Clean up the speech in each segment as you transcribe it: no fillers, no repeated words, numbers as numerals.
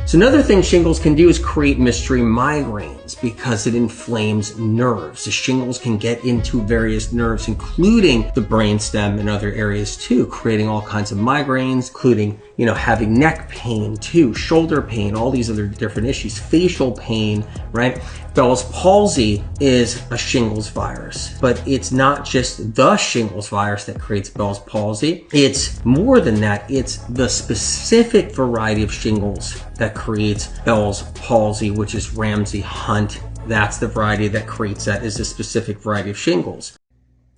So another thing shingles can do is create mystery migraines because it inflames nerves. The shingles can get into various nerves, including the brainstem and other areas too, creating all kinds of migraines, including, having neck pain too, shoulder pain, all these other different issues, facial pain, right? Bell's palsy is a shingles virus, but it's not just the shingles virus that creates Bell's palsy. It's more than that. It's the specific variety of shingles that creates Bell's palsy, which is Ramsay Hunt. That's the variety that creates that, is a specific variety of shingles.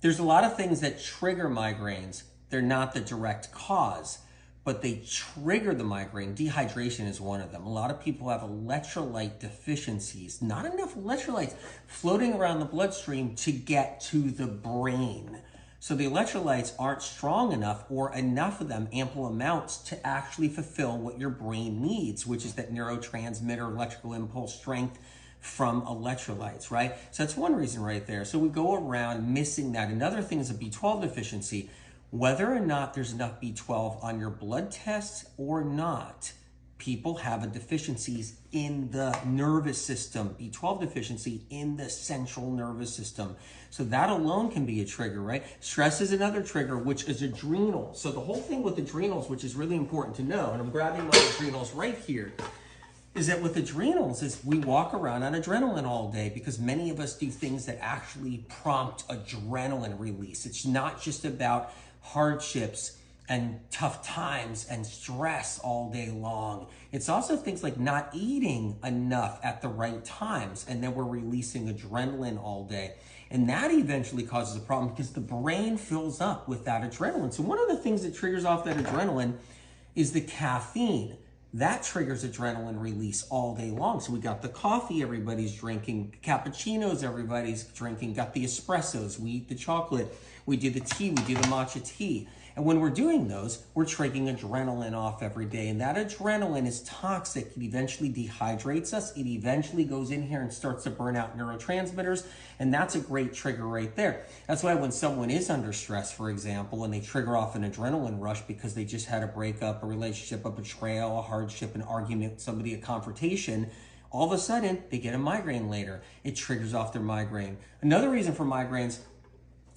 There's a lot of things that trigger migraines. They're not the direct cause, but they trigger the migraine. Dehydration is one of them. A lot of people have electrolyte deficiencies, not enough electrolytes floating around the bloodstream to get to the brain. So the electrolytes aren't strong enough, or enough of them, ample amounts, to actually fulfill what your brain needs, which is that neurotransmitter electrical impulse strength from electrolytes, right? So that's one reason right there. So we go around missing that. Another thing is a B12 deficiency. Whether or not there's enough B12 on your blood tests or not, people have a deficiencies in the nervous system, B12 deficiency in the central nervous system. So that alone can be a trigger, right? Stress is another trigger, which is adrenals. So the whole thing with adrenals, which is really important to know, and I'm grabbing my adrenals right here, is that with adrenals is we walk around on adrenaline all day because many of us do things that actually prompt adrenaline release. It's not just about hardships and tough times and stress all day long. It's also things like not eating enough at the right times, and then we're releasing adrenaline all day. And that eventually causes a problem because the brain fills up with that adrenaline. So one of the things that triggers off that adrenaline is the caffeine. That triggers adrenaline release all day long. So we got the coffee everybody's drinking, cappuccinos everybody's drinking, got the espressos, we eat the chocolate, we do the tea, we do the matcha tea. And when we're doing those, we're triggering adrenaline off every day. And that adrenaline is toxic. It eventually dehydrates us. It eventually goes in here and starts to burn out neurotransmitters. And that's a great trigger right there. That's why when someone is under stress, for example, and they trigger off an adrenaline rush because they just had a breakup, a relationship, a betrayal, a hardship, an argument with somebody, a confrontation, all of a sudden they get a migraine later. It triggers off their migraine. Another reason for migraines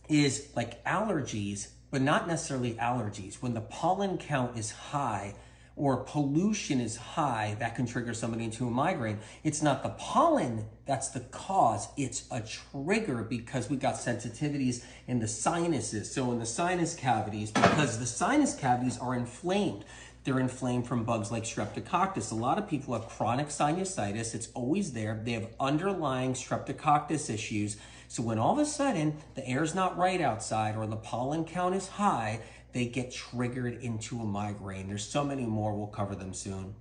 is like allergies, but not necessarily allergies. When the pollen count is high or pollution is high, that can trigger somebody into a migraine. It's not the pollen that's the cause, it's a trigger because we got sensitivities in the sinuses. So in the sinus cavities, because the sinus cavities are inflamed. They're inflamed from bugs like Streptococcus. A lot of people have chronic sinusitis. It's always there. They have underlying Streptococcus issues. So when all of a sudden the air's not right outside or the pollen count is high, they get triggered into a migraine. There's so many more. We'll cover them soon.